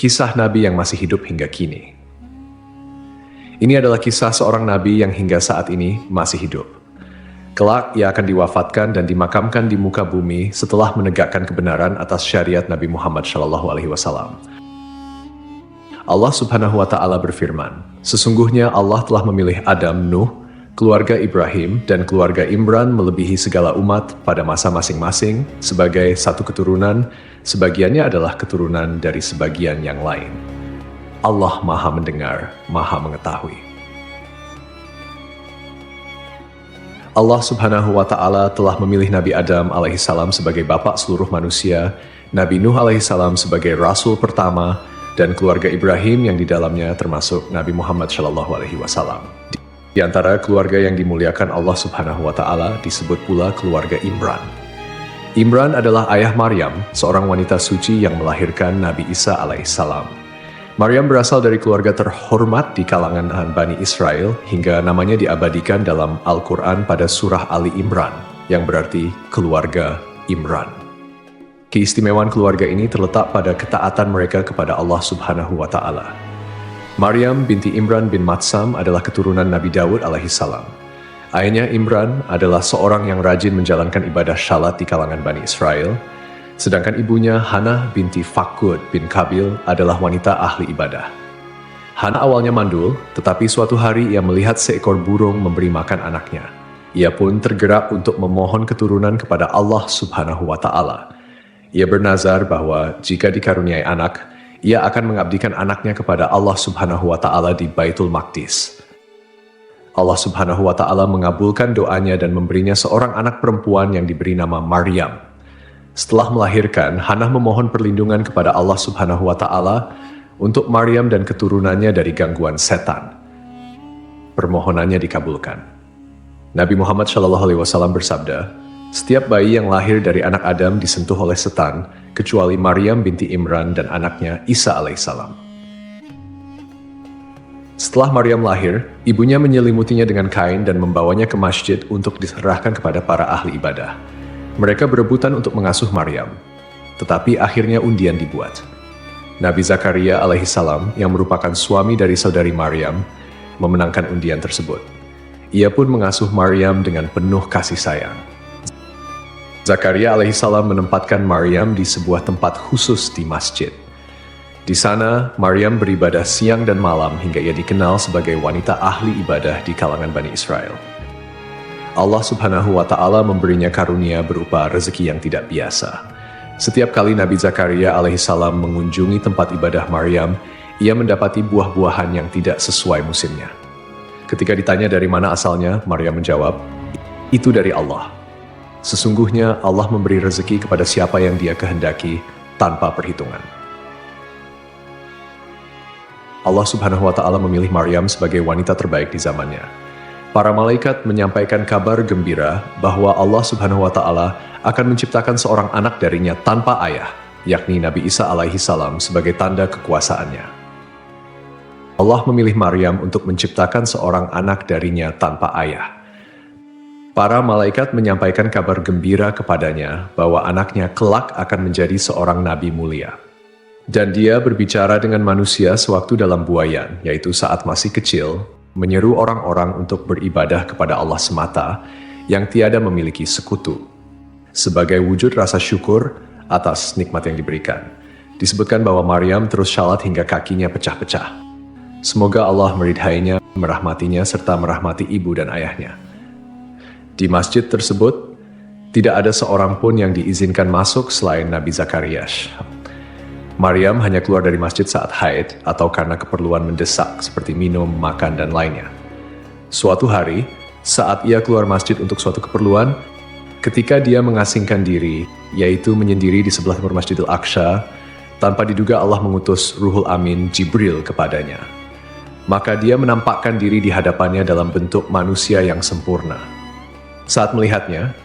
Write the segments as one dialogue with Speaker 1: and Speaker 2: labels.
Speaker 1: Kisah Nabi yang masih hidup hingga kini. Ini adalah kisah seorang Nabi yang hingga saat ini masih hidup. Kelak ia akan diwafatkan dan dimakamkan di muka bumi setelah menegakkan kebenaran atas syariat Nabi Muhammad SAW. Allah Subhanahu wa Ta'ala berfirman, "Sesungguhnya Allah telah memilih Adam, Nuh, keluarga Ibrahim, dan keluarga Imran melebihi segala umat pada masa masing-masing sebagai satu keturunan, sebagiannya adalah keturunan dari sebagian yang lain. Allah Maha Mendengar, Maha Mengetahui." Allah Subhanahu wa Ta'ala telah memilih Nabi Adam alaihissalam sebagai bapak seluruh manusia, Nabi Nuh alaihissalam sebagai rasul pertama, dan keluarga Ibrahim yang di dalamnya termasuk Nabi Muhammad SAW. Di antara keluarga yang dimuliakan Allah Subhanahu wa Ta'ala disebut pula keluarga Imran. Imran adalah ayah Maryam, seorang wanita suci yang melahirkan Nabi Isa alaihissalam. Maryam berasal dari keluarga terhormat di kalangan Bani Israel hingga namanya diabadikan dalam Al-Quran pada surah Ali Imran, yang berarti keluarga Imran. Keistimewaan keluarga ini terletak pada ketaatan mereka kepada Allah Subhanahu wa Ta'ala. Maryam binti Imran bin Matsam adalah keturunan Nabi Daud alaihissalam. Ayahnya Imran adalah seorang yang rajin menjalankan ibadah syalat di kalangan Bani Israel, sedangkan ibunya Hannah binti Fakud bin Kabil adalah wanita ahli ibadah. Hannah awalnya mandul, tetapi suatu hari ia melihat seekor burung memberi makan anaknya. Ia pun tergerak untuk memohon keturunan kepada Allah Subhanahu wa Ta'ala. Ia bernazar bahwa jika dikaruniai anak, ia akan mengabdikan anaknya kepada Allah Subhanahu wa Ta'ala di Baitul Maqdis. Allah Subhanahu wa Ta'ala mengabulkan doanya dan memberinya seorang anak perempuan yang diberi nama Maryam. Setelah melahirkan, Hannah memohon perlindungan kepada Allah Subhanahu wa Ta'ala untuk Maryam dan keturunannya dari gangguan setan. Permohonannya dikabulkan. Nabi Muhammad SAW bersabda, "Setiap bayi yang lahir dari anak Adam disentuh oleh setan, kecuali Maryam binti Imran dan anaknya Isa alaihissalam." Setelah Maryam lahir, ibunya menyelimutinya dengan kain dan membawanya ke masjid untuk diserahkan kepada para ahli ibadah. Mereka berebutan untuk mengasuh Maryam, tetapi akhirnya undian dibuat. Nabi Zakaria alaihissalam, yang merupakan suami dari saudari Maryam, memenangkan undian tersebut. Ia pun mengasuh Maryam dengan penuh kasih sayang. Zakaria alaihissalam menempatkan Maryam di sebuah tempat khusus di masjid. Di sana, Maryam beribadah siang dan malam hingga ia dikenal sebagai wanita ahli ibadah di kalangan Bani Israel. Allah Subhanahu wa Ta'ala memberinya karunia berupa rezeki yang tidak biasa. Setiap kali Nabi Zakaria alaihissalam mengunjungi tempat ibadah Maryam, ia mendapati buah-buahan yang tidak sesuai musimnya. Ketika ditanya dari mana asalnya, Maryam menjawab, "Itu dari Allah. Sesungguhnya Allah memberi rezeki kepada siapa yang Dia kehendaki tanpa perhitungan." Allah Subhanahu wa Ta'ala memilih Maryam sebagai wanita terbaik di zamannya. Para malaikat menyampaikan kabar gembira bahwa Allah Subhanahu wa Ta'ala akan menciptakan seorang anak darinya tanpa ayah, yakni Nabi Isa alaihissalam sebagai tanda kekuasaannya. Allah memilih Maryam untuk menciptakan seorang anak darinya tanpa ayah. Para malaikat menyampaikan kabar gembira kepadanya bahwa anaknya kelak akan menjadi seorang nabi mulia. Dan dia berbicara dengan manusia sewaktu dalam buayan, yaitu saat masih kecil, menyeru orang-orang untuk beribadah kepada Allah semata yang tiada memiliki sekutu. Sebagai wujud rasa syukur atas nikmat yang diberikan. Disebutkan bahwa Maryam terus syalat hingga kakinya pecah-pecah. Semoga Allah meridhainya, merahmatinya, serta merahmati ibu dan ayahnya. Di masjid tersebut, tidak ada seorang pun yang diizinkan masuk selain Nabi Zakaria. Maryam hanya keluar dari masjid saat haid atau karena keperluan mendesak seperti minum, makan, dan lainnya. Suatu hari, saat ia keluar masjid untuk suatu keperluan, ketika dia mengasingkan diri, yaitu menyendiri di sebelah timur Masjidil Aqsa, tanpa diduga Allah mengutus Ruhul Amin Jibril kepadanya. Maka dia menampakkan diri di hadapannya dalam bentuk manusia yang sempurna. Saat melihatnya,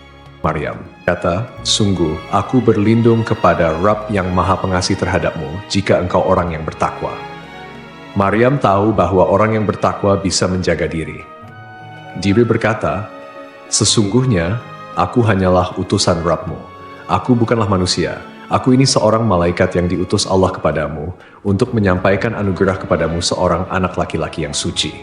Speaker 1: Maryam kata, "Sungguh, aku berlindung kepada Rabb yang Maha Pengasih terhadapmu jika engkau orang yang bertakwa." Maryam tahu bahwa orang yang bertakwa bisa menjaga diri. Jibril berkata, "Sesungguhnya, aku hanyalah utusan Rabb-mu. Aku bukanlah manusia. Aku ini seorang malaikat yang diutus Allah kepadamu untuk menyampaikan anugerah kepadamu seorang anak laki-laki yang suci.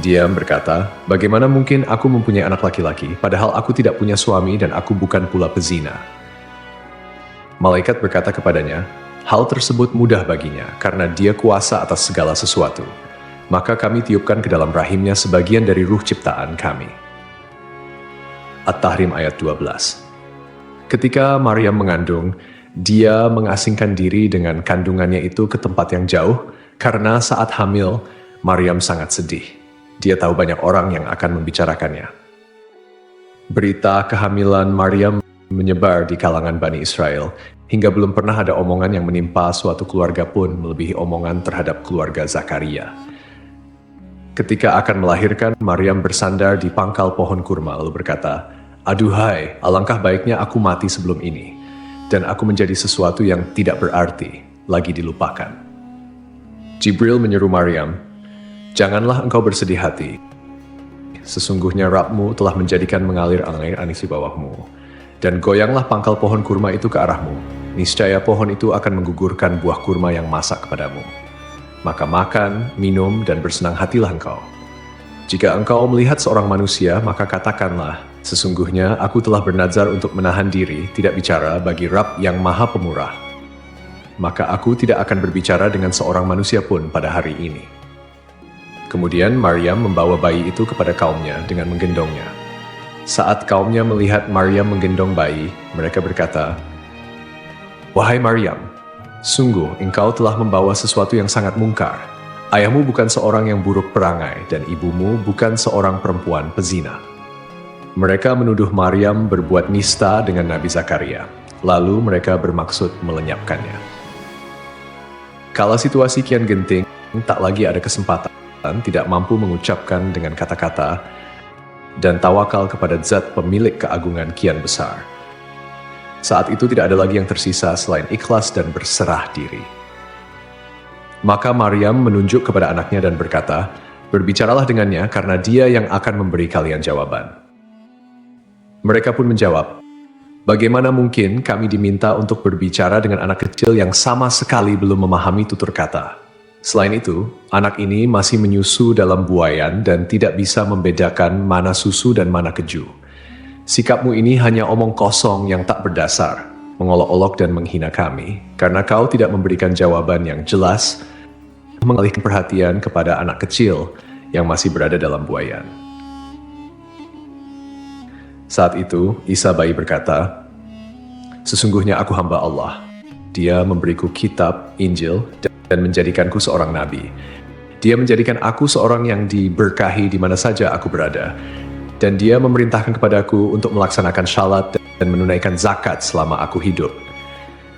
Speaker 1: Dia berkata, bagaimana mungkin aku mempunyai anak laki-laki, padahal aku tidak punya suami dan aku bukan pula pezina. Malaikat berkata kepadanya, hal tersebut mudah baginya, karena dia kuasa atas segala sesuatu. Maka kami tiupkan ke dalam rahimnya sebagian dari ruh ciptaan kami. At-Tahrim ayat 12. Ketika Maryam mengandung, dia mengasingkan diri dengan kandungannya itu ke tempat yang jauh, karena saat hamil, Maryam sangat sedih. Dia tahu banyak orang yang akan membicarakannya. Berita kehamilan Maryam menyebar di kalangan Bani Israel, hingga belum pernah ada omongan yang menimpa suatu keluarga pun melebihi omongan terhadap keluarga Zakaria. Ketika akan melahirkan, Maryam bersandar di pangkal pohon kurma lalu berkata, aduhai, alangkah baiknya aku mati sebelum ini, dan aku menjadi sesuatu yang tidak berarti, lagi dilupakan. Jibril menyeru Maryam, janganlah engkau bersedih hati. Sesungguhnya Rabbmu telah menjadikan mengalir air anis di bawahmu. Dan goyanglah pangkal pohon kurma itu ke arahmu. Niscaya pohon itu akan menggugurkan buah kurma yang masak kepadamu. Maka makan, minum, dan bersenang hatilah engkau. Jika engkau melihat seorang manusia, maka katakanlah, sesungguhnya aku telah bernazar untuk menahan diri, tidak bicara bagi Rabb yang Maha Pemurah. Maka aku tidak akan berbicara dengan seorang manusia pun pada hari ini. Kemudian Maryam membawa bayi itu kepada kaumnya dengan menggendongnya. Saat kaumnya melihat Maryam menggendong bayi, mereka berkata, wahai Maryam, sungguh engkau telah membawa sesuatu yang sangat mungkar. Ayahmu bukan seorang yang buruk perangai, dan ibumu bukan seorang perempuan pezina. Mereka menuduh Maryam berbuat nista dengan Nabi Zakaria. Lalu mereka bermaksud melenyapkannya. Kala situasi kian genting, tak lagi ada kesempatan, tidak mampu mengucapkan dengan kata-kata, dan tawakal kepada zat pemilik keagungan kian besar. Saat itu tidak ada lagi yang tersisa selain ikhlas dan berserah diri. Maka Maryam menunjuk kepada anaknya dan berkata, berbicaralah dengannya karena dia yang akan memberi kalian jawaban. Mereka pun menjawab, bagaimana mungkin kami diminta untuk berbicara dengan anak kecil yang sama sekali belum memahami tutur kata. Selain itu, anak ini masih menyusu dalam buayan dan tidak bisa membedakan mana susu dan mana keju. Sikapmu ini hanya omong kosong yang tak berdasar, mengolok-olok dan menghina kami, karena kau tidak memberikan jawaban yang jelas, mengalihkan perhatian kepada anak kecil yang masih berada dalam buayan. Saat itu, Isa bayi berkata, sesungguhnya aku hamba Allah. Dia memberiku kitab, Injil, dan menjadikanku seorang nabi. Dia menjadikan aku seorang yang diberkahi di mana saja aku berada. Dan dia memerintahkan kepadaku untuk melaksanakan syalat dan menunaikan zakat selama aku hidup,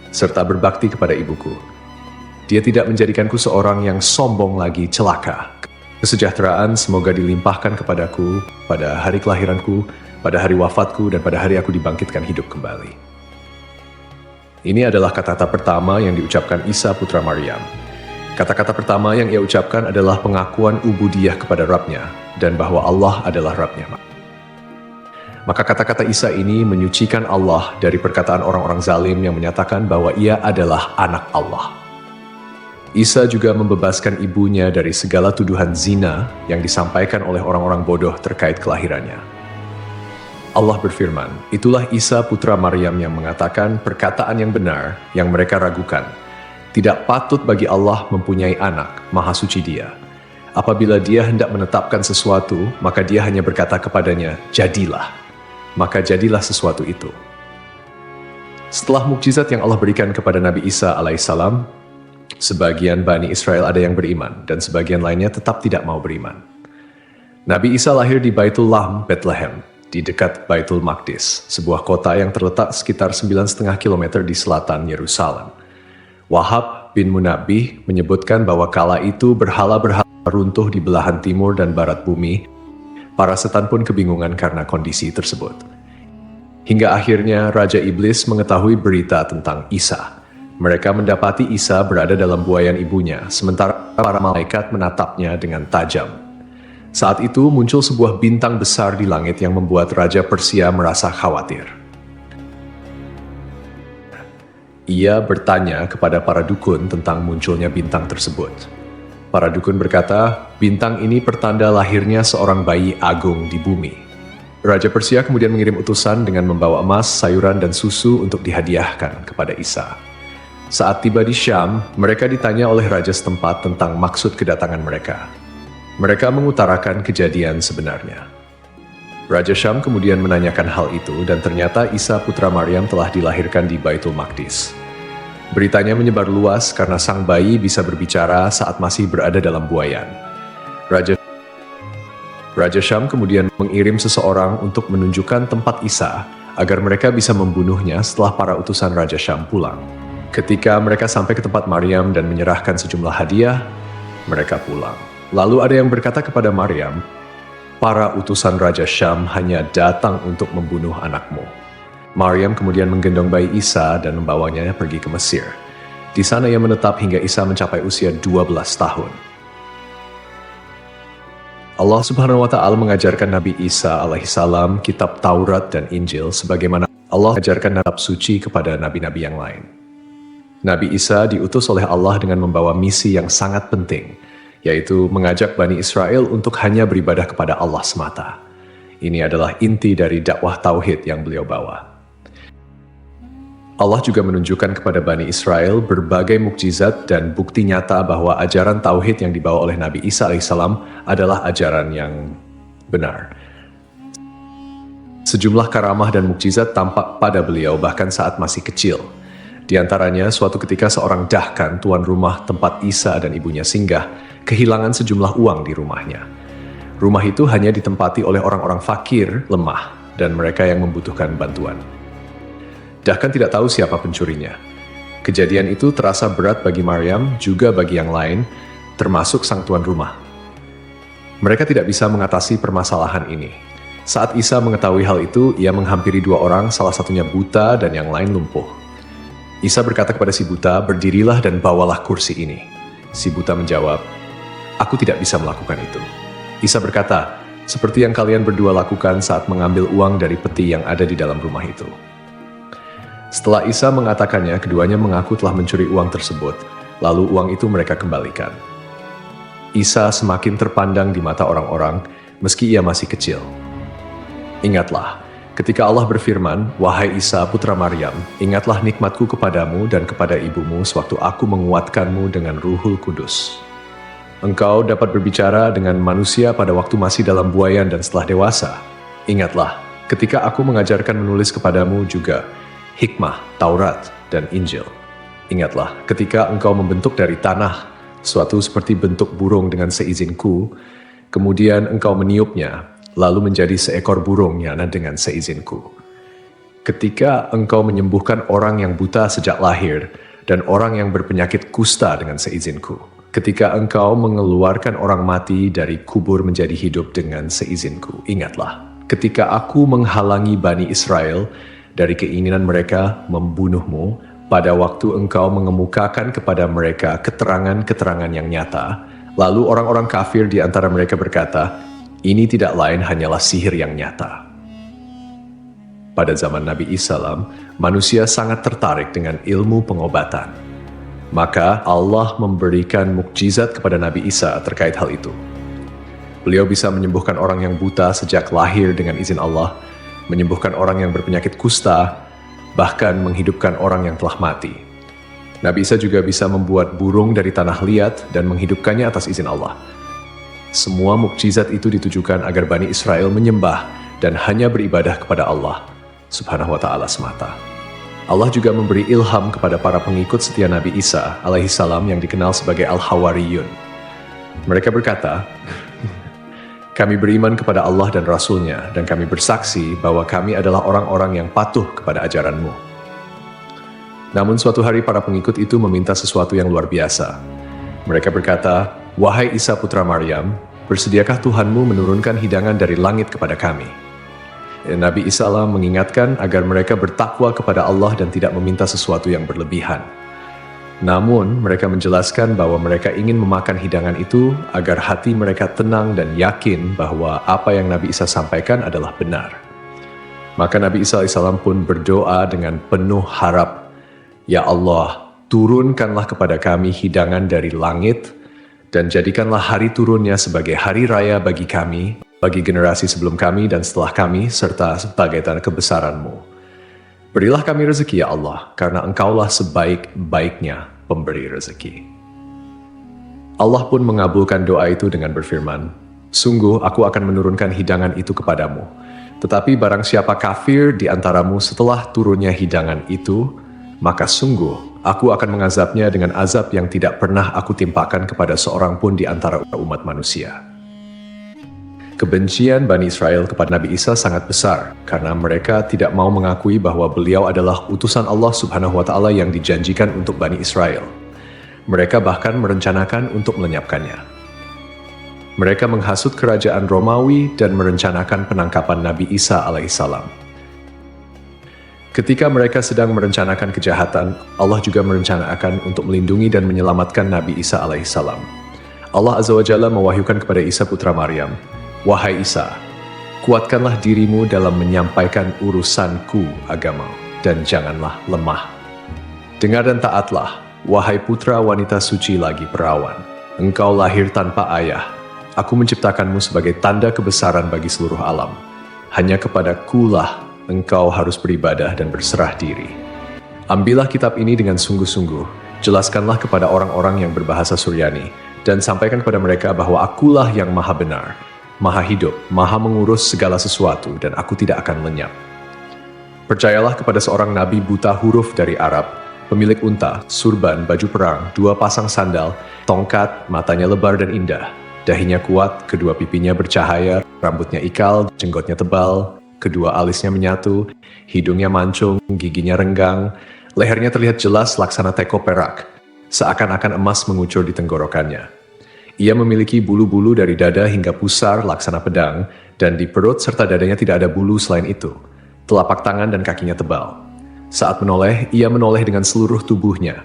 Speaker 1: serta berbakti kepada ibuku. Dia tidak menjadikanku seorang yang sombong lagi celaka. Kesejahteraan semoga dilimpahkan kepadaku pada hari kelahiranku, pada hari wafatku, dan pada hari aku dibangkitkan hidup kembali. Ini adalah kata-kata pertama yang diucapkan Isa putra Maryam. Kata-kata pertama yang ia ucapkan adalah pengakuan ubudiyah kepada Rabb-nya, dan bahwa Allah adalah Rabb-nya. Maka kata-kata Isa ini menyucikan Allah dari perkataan orang-orang zalim yang menyatakan bahwa ia adalah anak Allah. Isa juga membebaskan ibunya dari segala tuduhan zina yang disampaikan oleh orang-orang bodoh terkait kelahirannya. Allah berfirman, itulah Isa putra Maryam yang mengatakan perkataan yang benar yang mereka ragukan. Tidak patut bagi Allah mempunyai anak, maha suci dia. Apabila dia hendak menetapkan sesuatu, maka dia hanya berkata kepadanya, jadilah. Maka jadilah sesuatu itu. Setelah mukjizat yang Allah berikan kepada Nabi Isa alaihissalam, sebagian Bani Israel ada yang beriman, dan sebagian lainnya tetap tidak mau beriman. Nabi Isa lahir di Baitul Lahm, Bethlehem, di dekat Baitul Maqdis, sebuah kota yang terletak sekitar 9,5 km di selatan Yerusalem. Wahab bin Munabbih menyebutkan bahwa kala itu berhala-berhala runtuh di belahan timur dan barat bumi. Para setan pun kebingungan karena kondisi tersebut. Hingga akhirnya Raja Iblis mengetahui berita tentang Isa. Mereka mendapati Isa berada dalam buayan ibunya, sementara para malaikat menatapnya dengan tajam. Saat itu muncul sebuah bintang besar di langit yang membuat Raja Persia merasa khawatir. Ia bertanya kepada para dukun tentang munculnya bintang tersebut. Para dukun berkata, bintang ini pertanda lahirnya seorang bayi agung di bumi. Raja Persia kemudian mengirim utusan dengan membawa emas, sayuran, dan susu untuk dihadiahkan kepada Isa. Saat tiba di Syam, mereka ditanya oleh raja setempat tentang maksud kedatangan mereka. Mereka mengutarakan kejadian sebenarnya. Raja Syam kemudian menanyakan hal itu dan ternyata Isa putra Maryam telah dilahirkan di Baitul Maqdis. Beritanya menyebar luas karena sang bayi bisa berbicara saat masih berada dalam buayan. Raja Syam kemudian mengirim seseorang untuk menunjukkan tempat Isa agar mereka bisa membunuhnya setelah para utusan Raja Syam pulang. Ketika mereka sampai ke tempat Maryam dan menyerahkan sejumlah hadiah, mereka pulang. Lalu ada yang berkata kepada Maryam, para utusan Raja Syam hanya datang untuk membunuh anakmu. Maryam kemudian menggendong bayi Isa dan membawanya pergi ke Mesir. Di sana ia menetap hingga Isa mencapai usia 12 tahun. Allah Subhanahu wa Ta'ala mengajarkan Nabi Isa alaihissalam kitab Taurat dan Injil sebagaimana Allah mengajarkan kitab suci kepada nabi-nabi yang lain. Nabi Isa diutus oleh Allah dengan membawa misi yang sangat penting, yaitu mengajak Bani Israel untuk hanya beribadah kepada Allah semata. Ini adalah inti dari dakwah tauhid yang beliau bawa. Allah juga menunjukkan kepada Bani Israel berbagai mukjizat dan bukti nyata bahwa ajaran tauhid yang dibawa oleh Nabi Isa alaihissalam adalah ajaran yang benar. Sejumlah karamah dan mukjizat tampak pada beliau bahkan saat masih kecil. Di antaranya, suatu ketika seorang dahkan, tuan rumah tempat Isa dan ibunya singgah, kehilangan sejumlah uang di rumahnya. Rumah itu hanya ditempati oleh orang-orang fakir, lemah, dan mereka yang membutuhkan bantuan. Dahkan tidak tahu siapa pencurinya. Kejadian itu terasa berat bagi Maryam, juga bagi yang lain, termasuk sang tuan rumah. Mereka tidak bisa mengatasi permasalahan ini. Saat Isa mengetahui hal itu, ia menghampiri dua orang, salah satunya buta dan yang lain lumpuh. Isa berkata kepada si buta, berdirilah dan bawalah kursi ini. Si buta menjawab, aku tidak bisa melakukan itu. Isa berkata, seperti yang kalian berdua lakukan saat mengambil uang dari peti yang ada di dalam rumah itu. Setelah Isa mengatakannya, keduanya mengaku telah mencuri uang tersebut, lalu uang itu mereka kembalikan. Isa semakin terpandang di mata orang-orang, meski ia masih kecil. Ingatlah, ketika Allah berfirman, wahai Isa putra Maryam, ingatlah nikmatku kepadamu dan kepada ibumu sewaktu aku menguatkanmu dengan Ruhul Kudus. Engkau dapat berbicara dengan manusia pada waktu masih dalam buayan dan setelah dewasa. Ingatlah, ketika aku mengajarkan menulis kepadamu juga hikmah, Taurat, dan Injil. Ingatlah, ketika engkau membentuk dari tanah suatu seperti bentuk burung dengan seizinku, kemudian engkau meniupnya, lalu menjadi seekor burung yana dengan seizinku. Ketika engkau menyembuhkan orang yang buta sejak lahir dan orang yang berpenyakit kusta dengan seizinku. Ketika engkau mengeluarkan orang mati dari kubur menjadi hidup dengan seizinku. Ingatlah, ketika aku menghalangi Bani Israel dari keinginan mereka membunuhmu, pada waktu engkau mengemukakan kepada mereka keterangan-keterangan yang nyata, lalu orang-orang kafir di antara mereka berkata, ini tidak lain hanyalah sihir yang nyata. Pada zaman Nabi Isa, manusia sangat tertarik dengan ilmu pengobatan. Maka Allah memberikan mukjizat kepada Nabi Isa terkait hal itu. Beliau bisa menyembuhkan orang yang buta sejak lahir dengan izin Allah, menyembuhkan orang yang berpenyakit kusta, bahkan menghidupkan orang yang telah mati. Nabi Isa juga bisa membuat burung dari tanah liat dan menghidupkannya atas izin Allah. Semua mukjizat itu ditujukan agar Bani Israel menyembah dan hanya beribadah kepada Allah Subhanahu wa Ta'ala semata. Allah juga memberi ilham kepada para pengikut setia Nabi Isa alaihissalam yang dikenal sebagai Al-Hawariyun. Mereka berkata, kami beriman kepada Allah dan Rasul-Nya, dan kami bersaksi bahwa kami adalah orang-orang yang patuh kepada ajaran-Mu. Namun suatu hari para pengikut itu meminta sesuatu yang luar biasa. Mereka berkata, wahai Isa putra Maryam, bersediakah Tuhanmu menurunkan hidangan dari langit kepada kami? Nabi Isa mengingatkan agar mereka bertakwa kepada Allah dan tidak meminta sesuatu yang berlebihan. Namun, mereka menjelaskan bahwa mereka ingin memakan hidangan itu agar hati mereka tenang dan yakin bahwa apa yang Nabi Isa sampaikan adalah benar. Maka Nabi Isa AS pun berdoa dengan penuh harap Ya Allah, turunkanlah kepada kami hidangan dari langit, dan jadikanlah hari turunnya sebagai hari raya bagi kami, bagi generasi sebelum kami dan setelah kami, serta sebagai tanda kebesaran-Mu. Berilah kami rezeki ya Allah, karena Engkaulah sebaik-baiknya pemberi rezeki. Allah pun mengabulkan doa itu dengan berfirman, "Sungguh aku akan menurunkan hidangan itu kepadamu. Tetapi barang siapa kafir di antaramu setelah turunnya hidangan itu, maka sungguh aku akan mengazabnya dengan azab yang tidak pernah aku timpakan kepada seorang pun di antara umat manusia." Kebencian Bani Israel kepada Nabi Isa sangat besar karena mereka tidak mau mengakui bahwa beliau adalah utusan Allah Subhanahu wa Ta'ala yang dijanjikan untuk Bani Israel. Mereka bahkan merencanakan untuk melenyapkannya. Mereka menghasut kerajaan Romawi dan merencanakan penangkapan Nabi Isa alaihissalam. Ketika mereka sedang merencanakan kejahatan, Allah juga merencanakan untuk melindungi dan menyelamatkan Nabi Isa alaihissalam. Allah Azza wa Jalla mewahyukan kepada Isa putra Maryam, "Wahai Isa, kuatkanlah dirimu dalam menyampaikan urusanku agama, dan janganlah lemah. Dengar dan taatlah, wahai putra wanita suci lagi perawan. Engkau lahir tanpa ayah. Aku menciptakanmu sebagai tanda kebesaran bagi seluruh alam. Hanya kepada-Kulah engkau harus beribadah dan berserah diri. Ambillah kitab ini dengan sungguh-sungguh, jelaskanlah kepada orang-orang yang berbahasa Suryani, dan sampaikan kepada mereka bahwa Akulah yang maha benar, maha hidup, maha mengurus segala sesuatu, dan aku tidak akan lenyap. Percayalah kepada seorang nabi buta huruf dari Arab, pemilik unta, surban, baju perang, 2 pasang sandal, tongkat, matanya lebar dan indah, dahinya kuat, kedua pipinya bercahaya, rambutnya ikal, jenggotnya tebal, kedua alisnya menyatu, hidungnya mancung, giginya renggang, lehernya terlihat jelas laksana teko perak, seakan-akan emas mengucur di tenggorokannya. Ia memiliki bulu-bulu dari dada hingga pusar laksana pedang, dan di perut serta dadanya tidak ada bulu selain itu. Telapak tangan dan kakinya tebal. Saat menoleh, ia menoleh dengan seluruh tubuhnya.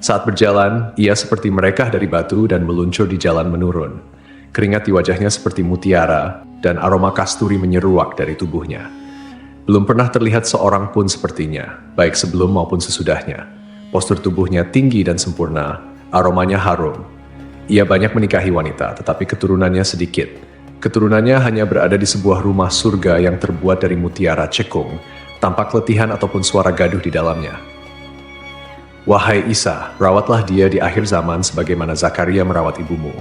Speaker 1: Saat berjalan, ia seperti mereka dari batu dan meluncur di jalan menurun. Keringat di wajahnya seperti mutiara, dan aroma kasturi menyeruak dari tubuhnya. Belum pernah terlihat seorang pun sepertinya, baik sebelum maupun sesudahnya. Postur tubuhnya tinggi dan sempurna, aromanya harum. Ia banyak menikahi wanita, tetapi keturunannya sedikit. Keturunannya hanya berada di sebuah rumah surga yang terbuat dari mutiara cekung, tanpa keletihan ataupun suara gaduh di dalamnya. Wahai Isa, rawatlah dia di akhir zaman sebagaimana Zakaria merawat ibumu.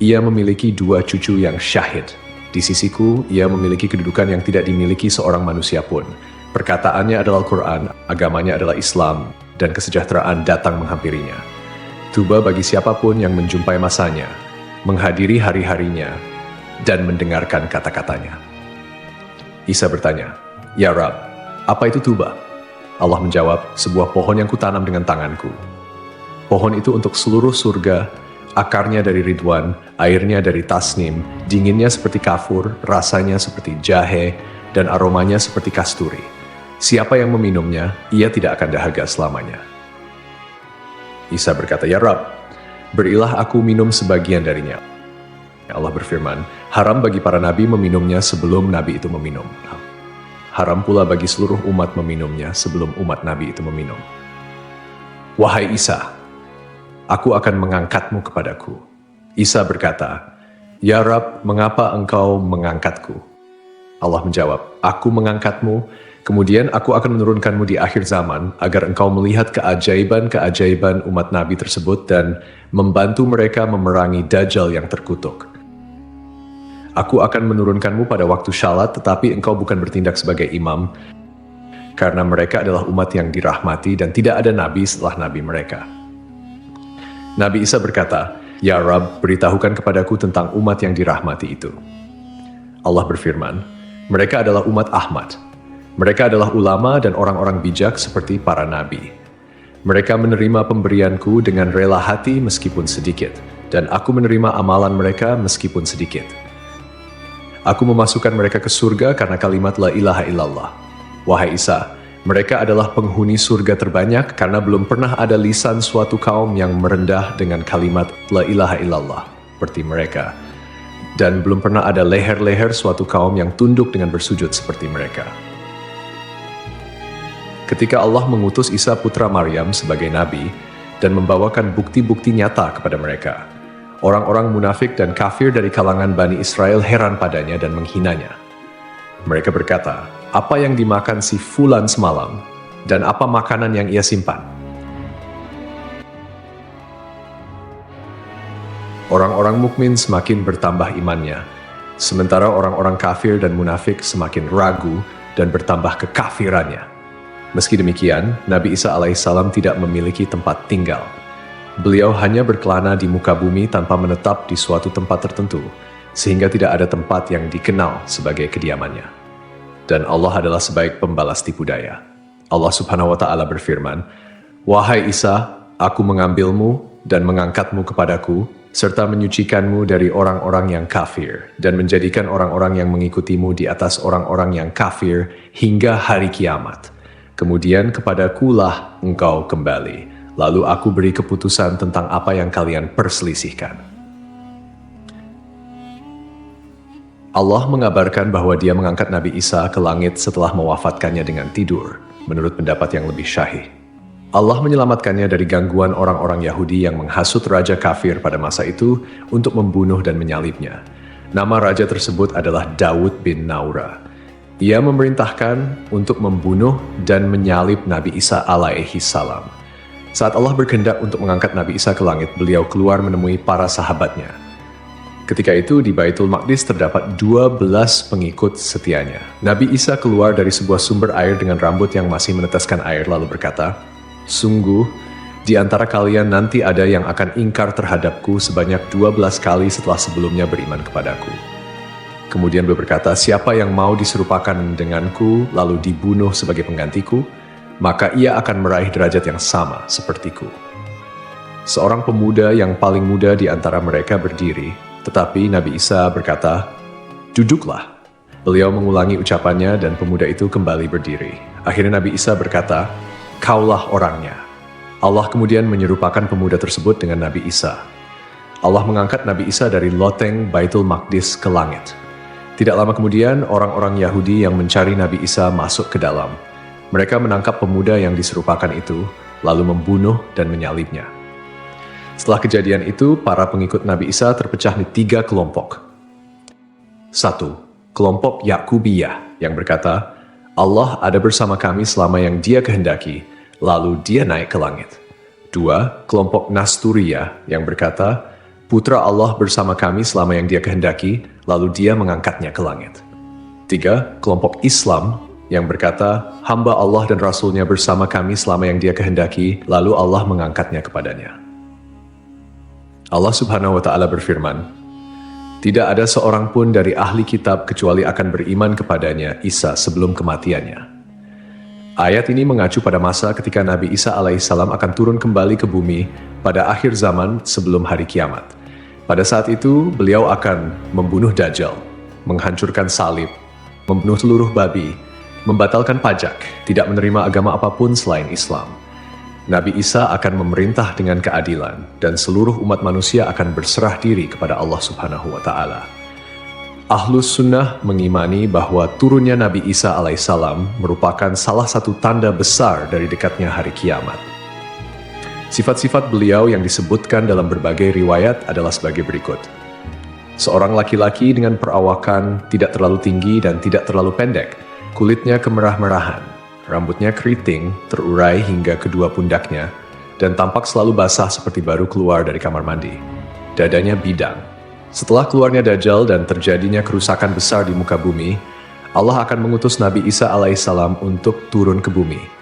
Speaker 1: Ia memiliki 2 cucu yang syahid. Di sisiku, ia memiliki kedudukan yang tidak dimiliki seorang manusia pun. Perkataannya adalah Al-Quran, agamanya adalah Islam, dan kesejahteraan datang menghampirinya. Tuba bagi siapapun yang menjumpai masanya, menghadiri hari-harinya, dan mendengarkan kata-katanya. Isa bertanya, "Ya Rab, apa itu tuba?" Allah menjawab, "Sebuah pohon yang kutanam dengan tanganku. Pohon itu untuk seluruh surga, akarnya dari ridwan, airnya dari tasnim, dinginnya seperti kafur, rasanya seperti jahe, dan aromanya seperti kasturi. Siapa yang meminumnya, ia tidak akan dahaga selamanya." Isa berkata, "Ya Rab, berilah aku minum sebagian darinya." Allah berfirman, "Haram bagi para nabi meminumnya sebelum nabi itu meminum. Haram pula bagi seluruh umat meminumnya sebelum umat nabi itu meminum." Wahai Isa, aku akan mengangkatmu kepadaku. Isa berkata, "Ya Rab, mengapa engkau mengangkatku?" Allah menjawab, "Aku mengangkatmu, kemudian aku akan menurunkanmu di akhir zaman agar engkau melihat keajaiban-keajaiban umat nabi tersebut dan membantu mereka memerangi Dajjal yang terkutuk. Aku akan menurunkanmu pada waktu syalat, tetapi engkau bukan bertindak sebagai imam, karena mereka adalah umat yang dirahmati dan tidak ada nabi setelah nabi mereka." Nabi Isa berkata, "Ya Rab, beritahukan kepadaku tentang umat yang dirahmati itu." Allah berfirman, "Mereka adalah umat Ahmad. Mereka adalah ulama dan orang-orang bijak seperti para nabi. Mereka menerima pemberianku dengan rela hati meskipun sedikit, dan aku menerima amalan mereka meskipun sedikit. Aku memasukkan mereka ke surga karena kalimat la ilaha illallah." Wahai Isa, mereka adalah penghuni surga terbanyak karena belum pernah ada lisan suatu kaum yang merendah dengan kalimat la ilaha illallah seperti mereka. Dan belum pernah ada leher-leher suatu kaum yang tunduk dengan bersujud seperti mereka. Ketika Allah mengutus Isa putra Maryam sebagai nabi dan membawakan bukti-bukti nyata kepada mereka, orang-orang munafik dan kafir dari kalangan Bani Israel heran padanya dan menghinanya. Mereka berkata, "Apa yang dimakan si Fulan semalam, dan apa makanan yang ia simpan?" Orang-orang mukmin semakin bertambah imannya, sementara orang-orang kafir dan munafik semakin ragu dan bertambah kekafirannya. Meski demikian, Nabi Isa alaihissalam tidak memiliki tempat tinggal. Beliau hanya berkelana di muka bumi tanpa menetap di suatu tempat tertentu, sehingga tidak ada tempat yang dikenal sebagai kediamannya. Dan Allah adalah sebaik pembalas tipu daya. Allah Subhanahu wa Ta'ala berfirman, "Wahai Isa, aku mengambilmu dan mengangkatmu kepadaku, serta menyucikanmu dari orang-orang yang kafir, dan menjadikan orang-orang yang mengikutimu di atas orang-orang yang kafir hingga hari kiamat. Kemudian kepadakulah engkau kembali, lalu aku beri keputusan tentang apa yang kalian perselisihkan." Allah mengabarkan bahwa Dia mengangkat Nabi Isa ke langit setelah mewafatkannya dengan tidur, menurut pendapat yang lebih syahih. Allah menyelamatkannya dari gangguan orang-orang Yahudi yang menghasut raja kafir pada masa itu untuk membunuh dan menyalibnya. Nama raja tersebut adalah Daud bin Naura. Ia memerintahkan untuk membunuh dan menyalib Nabi Isa alaihi salam. Saat Allah berkehendak untuk mengangkat Nabi Isa ke langit, beliau keluar menemui para sahabatnya. Ketika itu di Baitul Maqdis terdapat 12 pengikut setianya. Nabi Isa keluar dari sebuah sumber air dengan rambut yang masih meneteskan air lalu berkata, "Sungguh, di antara kalian nanti ada yang akan ingkar terhadapku sebanyak 12 kali setelah sebelumnya beriman kepadaku." Kemudian beliau berkata, "Siapa yang mau diserupakan denganku lalu dibunuh sebagai penggantiku, maka ia akan meraih derajat yang sama sepertiku." Seorang pemuda yang paling muda di antara mereka berdiri, tetapi Nabi Isa berkata, "Duduklah." Beliau mengulangi ucapannya dan pemuda itu kembali berdiri. Akhirnya Nabi Isa berkata, "Kaulah orangnya." Allah kemudian menyerupakan pemuda tersebut dengan Nabi Isa. Allah mengangkat Nabi Isa dari loteng Baitul Maqdis ke langit. Tidak lama kemudian, orang-orang Yahudi yang mencari Nabi Isa masuk ke dalam. Mereka menangkap pemuda yang diserupakan itu, lalu membunuh dan menyalibnya. Setelah kejadian itu, para pengikut Nabi Isa terpecah di 3 kelompok. 1. Kelompok Yakubiyah yang berkata, "Allah ada bersama kami selama yang Dia kehendaki, lalu Dia naik ke langit." 2. Kelompok Nasturiyah yang berkata, "Putra Allah bersama kami selama yang Dia kehendaki, lalu Dia mengangkatnya ke langit." 3. Kelompok Islam yang berkata, "Hamba Allah dan Rasul-Nya bersama kami selama yang Dia kehendaki, lalu Allah mengangkatnya kepadanya." Allah Subhanahu wa Ta'ala berfirman, "Tidak ada seorang pun dari ahli kitab kecuali akan beriman kepadanya Isa sebelum kematiannya." Ayat ini mengacu pada masa ketika Nabi Isa alaihissalam akan turun kembali ke bumi pada akhir zaman sebelum hari kiamat. Pada saat itu, beliau akan membunuh Dajjal, menghancurkan salib, membunuh seluruh babi, membatalkan pajak, tidak menerima agama apapun selain Islam. Nabi Isa akan memerintah dengan keadilan, dan seluruh umat manusia akan berserah diri kepada Allah Subhanahu wa Ta'ala. Ahlus Sunnah mengimani bahwa turunnya Nabi Isa alaihissalam merupakan salah satu tanda besar dari dekatnya hari kiamat. Sifat-sifat beliau yang disebutkan dalam berbagai riwayat adalah sebagai berikut. Seorang laki-laki dengan perawakan tidak terlalu tinggi dan tidak terlalu pendek, kulitnya kemerah-merahan, rambutnya keriting, terurai hingga kedua pundaknya, dan tampak selalu basah seperti baru keluar dari kamar mandi. Dadanya bidang. Setelah keluarnya Dajjal dan terjadinya kerusakan besar di muka bumi, Allah akan mengutus Nabi Isa alaihissalam untuk turun ke bumi.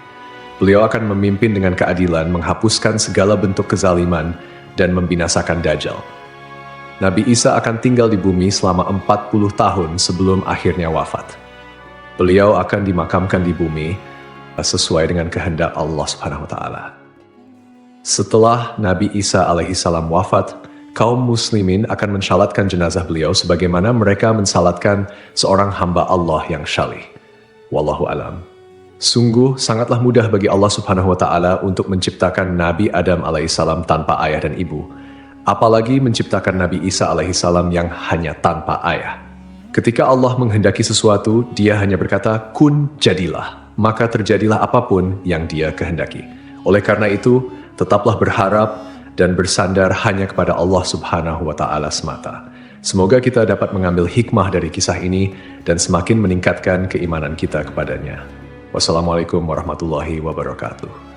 Speaker 1: Beliau akan memimpin dengan keadilan, menghapuskan segala bentuk kezaliman, dan membinasakan Dajjal. Nabi Isa akan tinggal di bumi selama 40 tahun sebelum akhirnya wafat. Beliau akan dimakamkan di bumi sesuai dengan kehendak Allah Subhanahu wa Ta'ala. Setelah Nabi Isa alaihissalam wafat, kaum muslimin akan mensalatkan jenazah beliau sebagaimana mereka mensalatkan seorang hamba Allah yang syalih. Wallahu alam. Sungguh sangatlah mudah bagi Allah Subhanahu wa Ta'ala untuk menciptakan Nabi Adam alaihissalam tanpa ayah dan ibu, apalagi menciptakan Nabi Isa alaihissalam yang hanya tanpa ayah. Ketika Allah menghendaki sesuatu, Dia hanya berkata, "Kun, jadilah," maka terjadilah apapun yang Dia kehendaki. Oleh karena itu, tetaplah berharap dan bersandar hanya kepada Allah Subhanahu wa Ta'ala semata. Semoga kita dapat mengambil hikmah dari kisah ini dan semakin meningkatkan keimanan kita kepadanya. Wassalamualaikum warahmatullahi wabarakatuh.